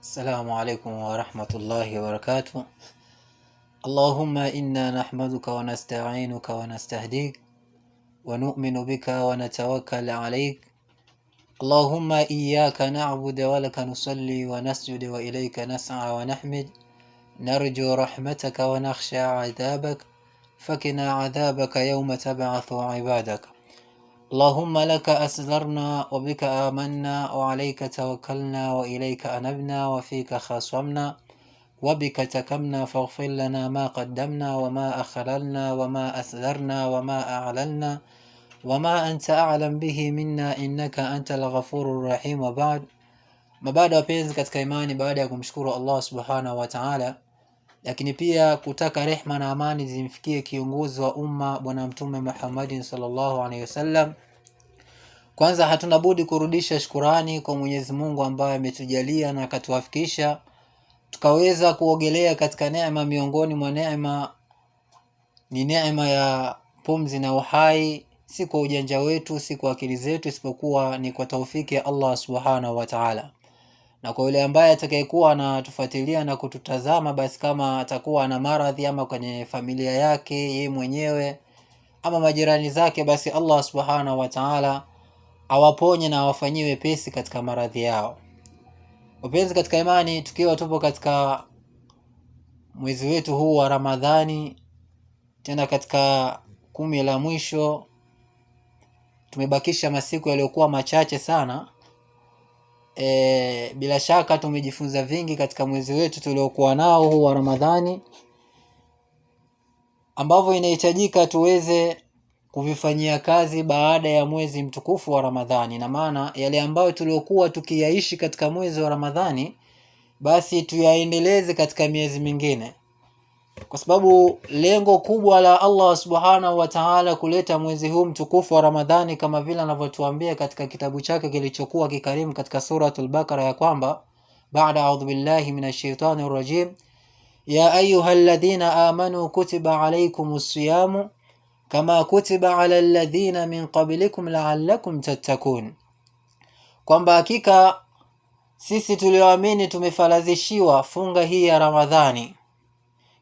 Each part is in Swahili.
السلام عليكم ورحمة الله وبركاته. اللهم إنا نحمدك ونستعينك ونستهديك ونؤمن بك ونتوكل عليك. اللهم إياك نعبد ولك نصلي ونسجد وإليك نسعى ونحمد، نرجو رحمتك ونخشى عذابك، فقنا عذابك يوم تبعث عبادك. اللهم لك أسلرنا وبك آمنا وعليك توكلنا وإليك أنبنا وفيك خاصمنا وبك تكمنا، فاغفر لنا ما قدمنا وما أخللنا وما أسررنا وما أعلنا وما أنت أعلم به منا إنك أنت الغفور الرحيم. وبعد mabada wapenzi katika imani, baada ya kumshukuru Allah subhanahu wa ta'ala, lakini pia kutaka rehma na amani zimfikie kiongozi wa umma bwana mtume Muhammad sallallahu alaihi wasallam, kwanza hatuna budi kurudisha shukrani kwa Mwenyezi Mungu ambaye ametujalia na akatuwafikisha tukaweza kuogelea katika neema miongoni mwa neema, ni neema ya pumzi na uhai, si kwa ujanja wetu, si kwa akili zetu, isipokuwa ni kwa taufiki ya Allah subhanahu wa ta'ala. Na kwa yule ambaye atakayekuwa anatufuatilia na kututazama, basi kama atakuwa na maradhi ama kwenye familia yake yeye mwenyewe ama majirani zake, basi Allah subhanahu wa ta'ala awaponye na awafanyie wepesi katika maradhi yao. Wapenzi katika imani, tukiwa tupo katika mwezi wetu huu wa Ramadhani, tena katika 10 la mwisho, tumebakisha masiku yaliyokuwa machache sana. Bila shaka tumejifunza vingi katika mwezi wetu tuliokuwa nao huu wa Ramadhani, ambavyo inahitajika tuweze kuvifanyia kazi baada ya mwezi mtukufu wa Ramadhani. Na maana yale ambayo tuliokuwa tukiyaishi katika mwezi wa Ramadhani, basi tuyaendeleze katika miezi mingine, kwa sababu lengo kubwa la Allah subhanahu wa ta'ala kuleta mwezi huu mtukufu wa Ramadhani, kama vile anavyotuambia katika kitabu chake kilichokuwa kikarimu katika suratul Baqara, ya kwamba baada a'udhu billahi minash shaitani rrajim, ya ayyuhalladhina amanu kutiba alaykumus siyamu kama kutiba ala alladhina min qablikum la'allakum tattaqun, kwamba hakika sisi tulioamini tumefaradhishiwa funga hii ya Ramadhani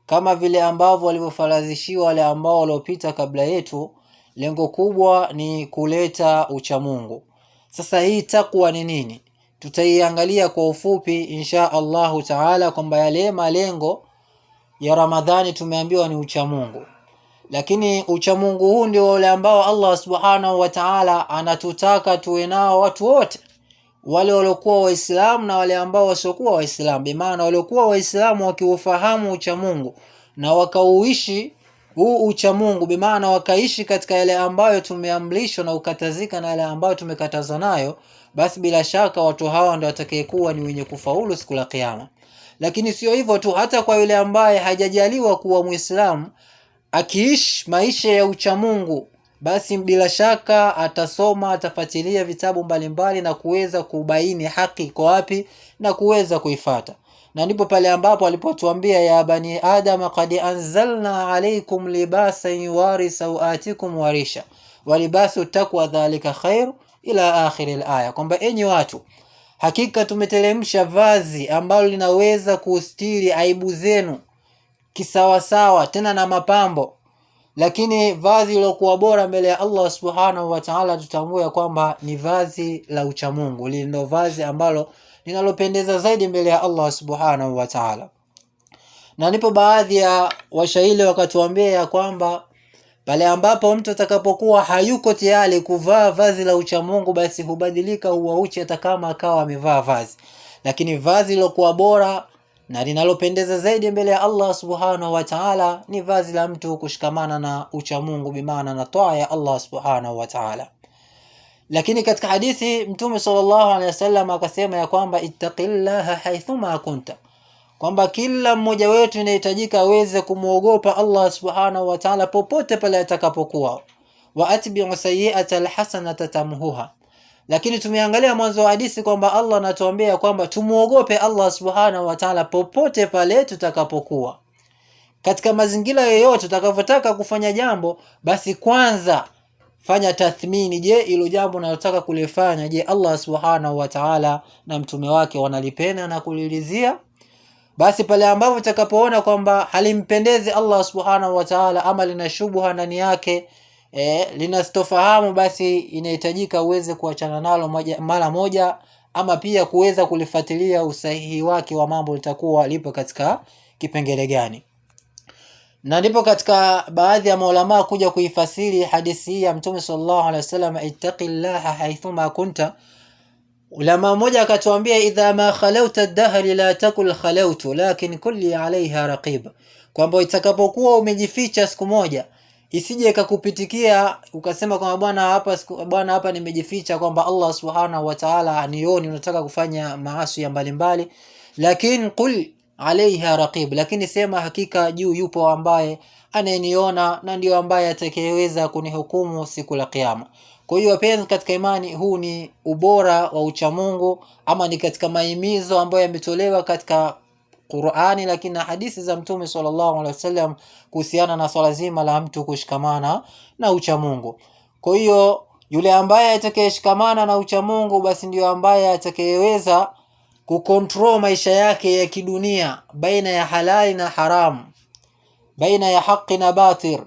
kama vile ambavyo walivyofaradhishiwa wale ambao waliopita kabla yetu. Lengo kubwa ni kuleta uchamungu. Sasa hii takwa ni nini? Tutaiangalia kwa ufupi insha Allahu taala, kwamba yale malengo ya Ramadhani tumeambiwa ni uchamungu, lakini uchamungu huu ndio wale ambao Allah subhanahu wa ta'ala anatutaka tuwe nao watu wote, wale waliokuwa waislamu na wale ambao wasiokuwa waislamu. Bi maana waliokuwa waislamu wakiufahamu uchamungu na wakauishi huu uchamungu, bi maana wakaishi katika yale ambayo tumeamrishwa na ukatazika na yale ambayo tumekatazwa nayo, basi bila shaka watu hawa ndio watakayekuwa ni wenye kufaulu siku ya kiyama. Lakini sio hivyo tu, hata kwa yule ambaye hajajaliwa kuwa Muislamu, akiishi maisha ya uchamungu, basi bila shaka atasoma, atafuatilia vitabu mbalimbali na kuweza kubaini haki iko wapi na kuweza kuifuata. Na ndipo pale ambapo alipotuambia, ya bani adam qad anzalna alaykum libasan yuwari sawatikum warisha wa libasu taqwa dhalika khair ila akhir alaya, kwamba enyi watu, hakika tumeteremsha vazi ambalo linaweza kustiri aibu zenu kisawasawa, tena na mapambo. Lakini vazi lilokuwa bora mbele ya Allah subhanahu wa ta'ala tutambua kwamba ni vazi la uchamungu, ndio vazi ambalo linalopendeza zaidi mbele ya Allah subhanahu wa ta'ala. Na ndipo baadhi ya washairi wakatuambia ya kwamba pale ambapo mtu atakapokuwa hayuko tayari kuvaa vazi la uchamungu, basi hubadilika huwa uchi hata kama akawa amevaa vazi. Lakini vazi lilokuwa bora na linalopendeza zaidi mbele ya Allah subhanahu wa ta'ala ni vazi la mtu kushikamana na uchamungu, bimaana na toa ya Allah subhanahu wa ta'ala. Lakini katika hadithi Mtume sallallahu alaihi wasallam akasema ya kwamba ittaqillaha haythuma kunta, kwamba kila mmoja wetu inahitajika aweze kumuogopa Allah subhanahu wa ta'ala popote pale atakapokuwa. Wa atbi'u sayyi'ata alhasanata tamhuha. Lakini tumeangalia mwanzo wa hadithi kwamba Allah anatuambia kwamba tumuogope Allah subhanahu wa ta'ala popote pale tutakapokuwa, katika mazingira yoyote tutakapotaka kufanya jambo, basi kwanza fanya tathmini, je, hilo jambo unalotaka kulifanya, je, Allah subhanahu wa ta'ala na mtume wake wanalipenda na kulilizia? Basi pale ambapo utakapoona kwamba halimpendezi Allah subhanahu wa ta'ala ama lina shubha ndani yake, linastofahamu, basi inahitajika uweze kuachana nalo mara moja, ama pia kuweza kulifuatilia usahihi wake wa mambo litakuwa lipo katika kipengele gani. Na ndipo katika baadhi ya maulama kuja kuifasiri hadithi ya Mtume sallallahu alaihi wasallam, ittaqillaha haythuma kunta. Ulama mmoja akatuambia, idha ma khalawta ad-dahr la takul khalawtu lakin kulli alaiha raqib, kwamba itakapokuwa umejificha siku moja, isije ikakupitikia ukasema kwamba bwana hapa nimejificha, kwamba Allah subhanahu wa ta'ala anioni unataka kufanya maasi ya mbalimbali, lakini qul alaiha raqib, lakini sema hakika juu yupo ambaye anayeniona na ndio ambaye atakayeweza kunihukumu siku la kiyama. Kwa hiyo wapenzi katika imani, huu ni ubora wa uchamungu, ama ni katika mahimizo ambayo yametolewa katika Qur'ani lakini na hadithi za Mtume sallallahu alaihi wasallam kuhusiana na swala zima la mtu kushikamana na uchamungu. Kwa hiyo yule ambaye atakayeshikamana na uchamungu, basi ndio ambaye atakayeweza kucontrol maisha yake ya kidunia baina ya halali na haramu, baina ya haki na batil.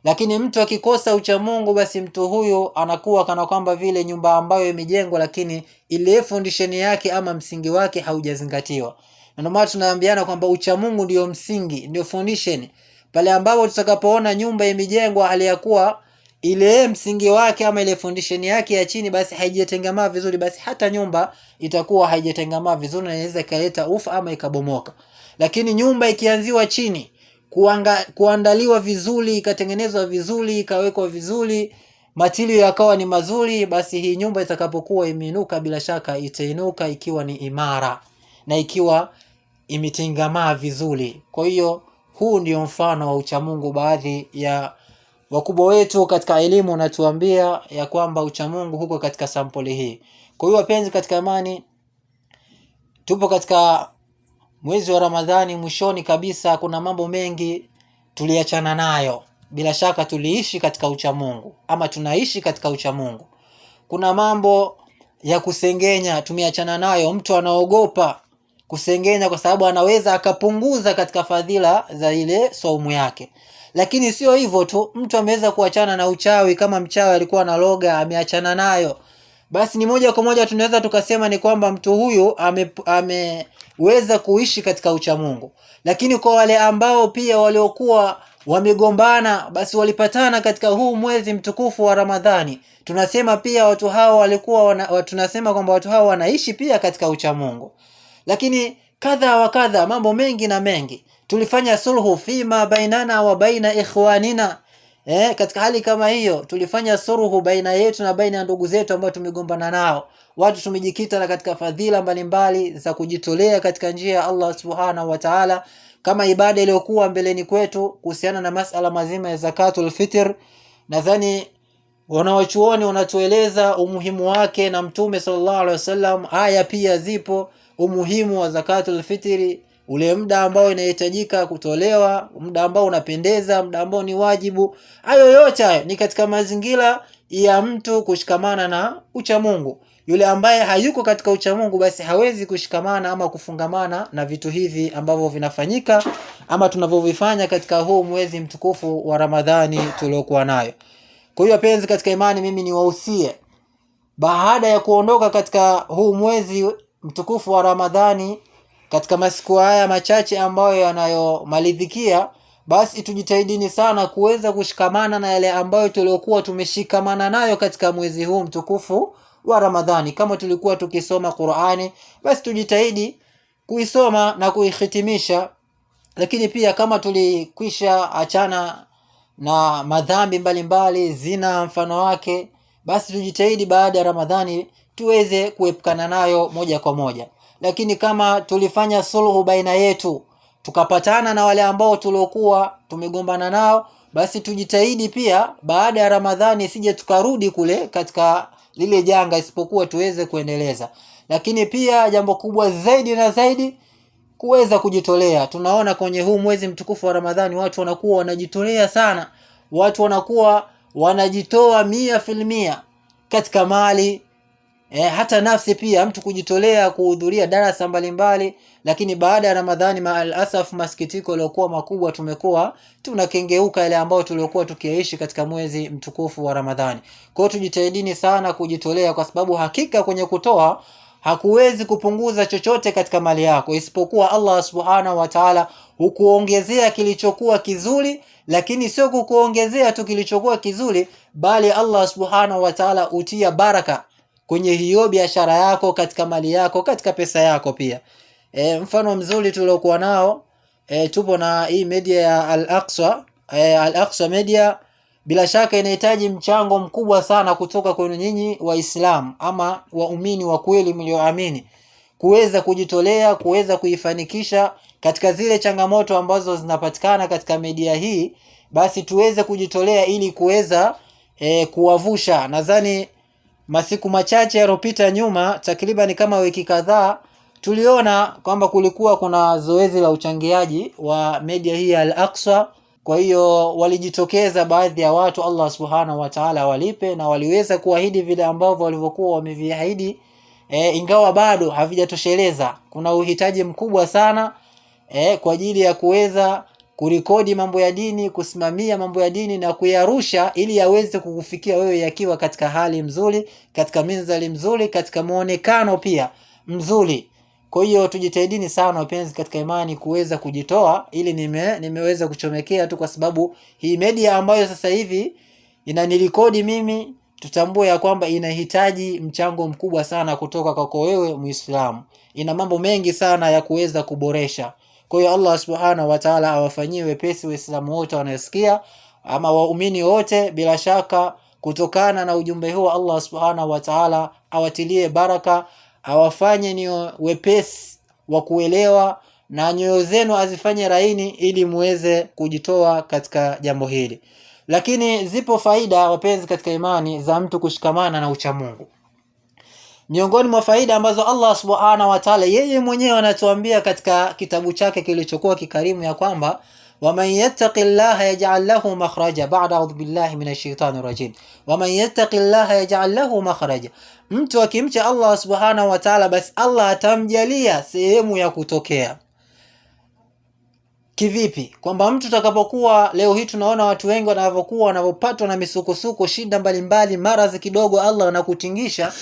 Lakini mtu akikosa uchamungu, basi mtu huyo anakuwa kana kwamba vile nyumba ambayo imejengwa lakini ile foundation yake ama msingi wake haujazingatiwa. Na ndio maana tunaambiana kwamba uchamungu ndio msingi, ndio foundation. Pale ambapo tutakapoona nyumba imejengwa hali ya kuwa ile msingi wake ama ile foundation yake ya chini basi haijatengamaa vizuri, basi hata nyumba itakuwa haijatengamaa vizuri na inaweza kaleta ufa ama ikabomoka. Lakini nyumba ikianziwa chini, kuandaliwa vizuri, ikatengenezwa vizuri, ikawekwa vizuri, matilio yakawa ni mazuri, basi hii nyumba itakapokuwa imeinuka, bila shaka itainuka ikiwa ni imara na ikiwa imetengamaa vizuri. Kwa hiyo huu ndio mfano wa uchamungu. Baadhi ya wakubwa wetu katika elimu wanatuambia ya kwamba uchamungu huko katika sampuli hii. Kwa hiyo wapenzi katika imani, tupo katika mwezi wa Ramadhani mwishoni kabisa. Kuna mambo mengi tuliachana nayo, bila shaka tuliishi katika uchamungu ama tunaishi katika uchamungu. Kuna mambo ya kusengenya tumeachana nayo. Mtu anaogopa kusengenya kwa sababu anaweza akapunguza katika fadhila za ile saumu yake. Lakini sio hivyo tu, mtu ameweza kuachana na uchawi. Kama mchawi alikuwa analoga, ameachana nayo, basi ni moja kwa moja tunaweza tukasema ni kwamba mtu huyu ameweza kuishi katika uchamungu. Lakini kwa wale ambao pia waliokuwa wamegombana, basi walipatana katika huu mwezi mtukufu wa Ramadhani, tunasema pia watu hao walikuwa tunasema kwamba watu hao wanaishi pia katika uchamungu. Lakini kadha wa kadha, mambo mengi na mengi, tulifanya sulhu fima bainana wa baina ikhwanina. Katika hali kama hiyo tulifanya sulhu baina yetu na baina ya ndugu zetu ambao tumegombana nao. Watu tumejikita na katika fadhila mbalimbali za kujitolea katika njia ya Allah subhanahu wa ta'ala, kama ibada iliyokuwa mbeleni kwetu kuhusiana na masala mazima ya zakatul fitr. Nadhani wanawachuoni wanatueleza umuhimu wake, na Mtume sallallahu alaihi wasallam aya pia zipo umuhimu wa zakatul fitri, ule muda ambao inahitajika kutolewa, muda ambao unapendeza, muda ambao ni wajibu. Hayo yote ni katika mazingira ya mtu kushikamana na uchamungu. Yule ambaye hayuko katika uchamungu, basi hawezi kushikamana ama kufungamana na vitu hivi ambavyo vinafanyika ama tunavyovifanya katika huu mwezi mtukufu wa Ramadhani tuliokuwa nayo. Kwa hiyo wapenzi katika imani, mimi niwahusie, baada ya kuondoka katika huu mwezi mtukufu wa Ramadhani, katika masiku haya machache ambayo yanayomalizikia, basi tujitahidini sana kuweza kushikamana na yale ambayo tuliokuwa tumeshikamana nayo katika mwezi huu mtukufu wa Ramadhani. Kama tulikuwa tukisoma Qur'ani, basi tujitahidi kuisoma na kuihitimisha. Lakini pia kama tulikwisha achana na madhambi mbalimbali, zina mfano wake, basi tujitahidi baada ya Ramadhani tuweze kuepukana nayo moja kwa moja. Lakini kama tulifanya sulhu baina yetu, tukapatana na wale ambao tuliokuwa tumegombana nao, basi tujitahidi pia baada ya Ramadhani sije tukarudi kule katika lile janga, isipokuwa tuweze kuendeleza. Lakini pia jambo kubwa zaidi na zaidi, kuweza kujitolea. Tunaona kwenye huu mwezi mtukufu wa Ramadhani watu wanakuwa wanajitolea sana. Watu wanakuwa wanajitoa 100% katika mali, hata nafsi pia, mtu kujitolea kuhudhuria darasa mbalimbali. Lakini baada ya Ramadhani, maalasaf, masikitiko yaliokuwa makubwa, tumekuwa tunakengeuka ile ambao tuliokuwa tukiishi katika mwezi mtukufu wa Ramadhani. Kwa hiyo tujitahidini sana kujitolea, kwa sababu hakika kwenye kutoa hakuwezi kupunguza chochote katika mali yako, isipokuwa Allah subhanahu wa ta'ala hukuongezea kilichokuwa kizuri. Lakini sio kukuongezea tu kilichokuwa kizuri, bali Allah subhanahu wa ta'ala utia baraka kwenye hiyo biashara yako, katika mali yako, katika pesa yako pia. Mfano mzuri tuliokuwa nao, tupo na hii media ya Al-Aqsa Media. Bila shaka inahitaji mchango mkubwa sana kutoka kwenu nyinyi Waislamu ama waumini wa kweli mlioamini, kuweza kujitolea, kuweza kuifanikisha katika zile changamoto ambazo zinapatikana katika media hii. Basi tuweze kujitolea ili kuweza kuwavusha. Nadhani masiku machache yaliyopita nyuma, takriban kama wiki kadhaa, tuliona kwamba kulikuwa kuna zoezi la uchangiaji wa media hii ya Al-Aqsa. Kwa hiyo walijitokeza baadhi ya watu, Allah subhanahu wa ta'ala walipe, na waliweza kuahidi vile ambavyo walivyokuwa wameviahidi, ingawa bado havijatosheleza. Kuna uhitaji mkubwa sana kwa ajili ya kuweza kurekodi mambo ya dini, kusimamia mambo ya dini na kuyarusha, ili yaweze kukufikia wewe yakiwa katika hali mzuri, katika minzali mzuri, katika muonekano pia mzuri. Kwa hiyo tujitahidini sana wapenzi katika imani kuweza kujitoa. Ili nimeweza kuchomekea tu kwa sababu hii media ambayo sasa hivi inanirekodi mimi, tutambue ya kwamba inahitaji mchango mkubwa sana kutoka kwako wewe Muislamu. Ina mambo mengi sana ya kuweza kuboresha. Kwa hiyo Allah subhanahu wa ta'ala awafanyie wepesi Waislamu wote wanasikia, ama waumini wote. Bila shaka kutokana na ujumbe huu, Allah subhanahu wa ta'ala awatilie baraka, awafanye ni wepesi wa kuelewa, na nyoyo zenu azifanye laini, ili muweze kujitoa katika jambo hili. Lakini zipo faida wapenzi katika imani za mtu kushikamana na uchamungu. Miongoni mwa faida ambazo Allah subhanahu wa ta'ala yeye mwenyewe anatuambia katika kitabu chake kilichokuwa kikarimu, ya kwamba waman yattaqillaha yaj'al lahu makhraja, ba'da a'udhu billahi minash shaitani rajim, waman yattaqillaha yaj'al lahu makhraja, mtu akimcha Allah subhanahu wa ta'ala, basi Allah atamjalia sehemu ya kutokea. Kivipi? Kwamba mtu takapokuwa, leo hii tunaona watu wengi wanapopatwa na misukosuko, shida mbalimbali, maradhi kidogo Allah anakutingisha,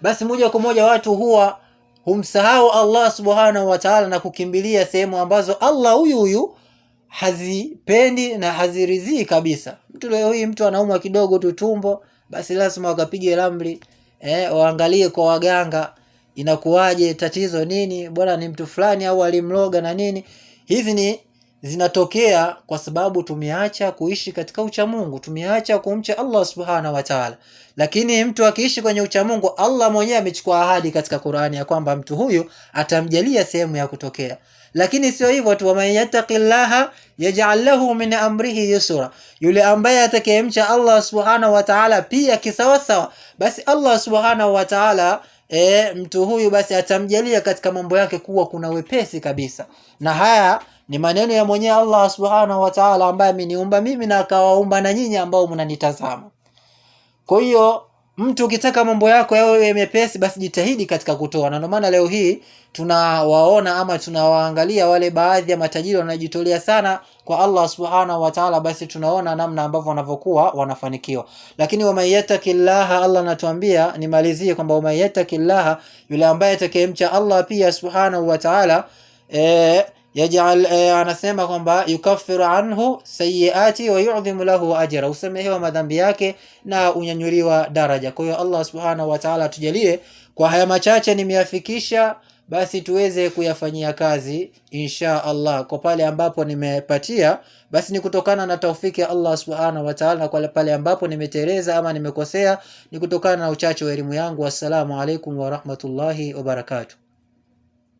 basi moja kwa moja watu huwa humsahau Allah subhanahu wa ta'ala na kukimbilia sehemu ambazo Allah huyu hazipendi na haziridhii kabisa. Mtu leo hii mtu anaumwa kidogo tu tumbo, basi lazima wakapige ramli, waangalie kwa waganga, inakuwaje, tatizo nini, bwana ni mtu fulani au alimloga na nini. Hizi ni zinatokea kwa sababu tumeacha kuishi katika uchamungu, tumeacha kumcha Allah subhanahu wa ta'ala. Lakini mtu akiishi kwenye uchamungu, Allah mwenyewe amechukua ahadi katika Qur'ani ya kwamba mtu huyu atamjalia sehemu ya kutokea. Lakini sio hivyo tu, waman yattaqillaha yaj'al lahu min amrihi yusra, yule ambaye atakayemcha Allah subhanahu wa ta'ala pia kisawasawa, basi Allah subhanahu wa ta'ala mtu huyu basi atamjalia katika mambo yake kuwa kuna wepesi kabisa. Na haya ni maneno ya mwenyewe Allah subhanahu wa ta'ala, ambaye ameniumba mimi na akawaumba na nyinyi ambao mnanitazama. Kwa hiyo mtu ukitaka mambo yako yawe mepesi, basi jitahidi katika kutoa. Na ndio maana leo hii tunawaona ama tunawaangalia wale baadhi ya matajiri wanajitolea sana kwa Allah subhanahu wa ta'ala, basi tunaona namna ambavyo wanavyokuwa wanafanikiwa. Lakini wamayatakillaha, Allah anatuambia, nimalizie kwamba wamayatakillaha, yule ambaye atakayemcha Allah pia subhanahu wa ta'ala, yaj'al, anasema kwamba yukaffiru anhu sayyiati wa yu'dhimu lahu ajra, usamehewa madhambi yake na unyanyuliwa daraja. Kwa hiyo Allah subhanahu wa ta'ala tujalie kwa haya machache nimeyafikisha, basi tuweze kuyafanyia kazi insha Allah. Kwa pale ambapo nimepatia, basi ni kutokana na taufiki ya Allah subhanahu wa ta'ala, na kwa pale ambapo nimeteleza ama nimekosea ni kutokana na uchache wa elimu yangu. Wassalamu alaikum wa rahmatullahi wa barakatuh.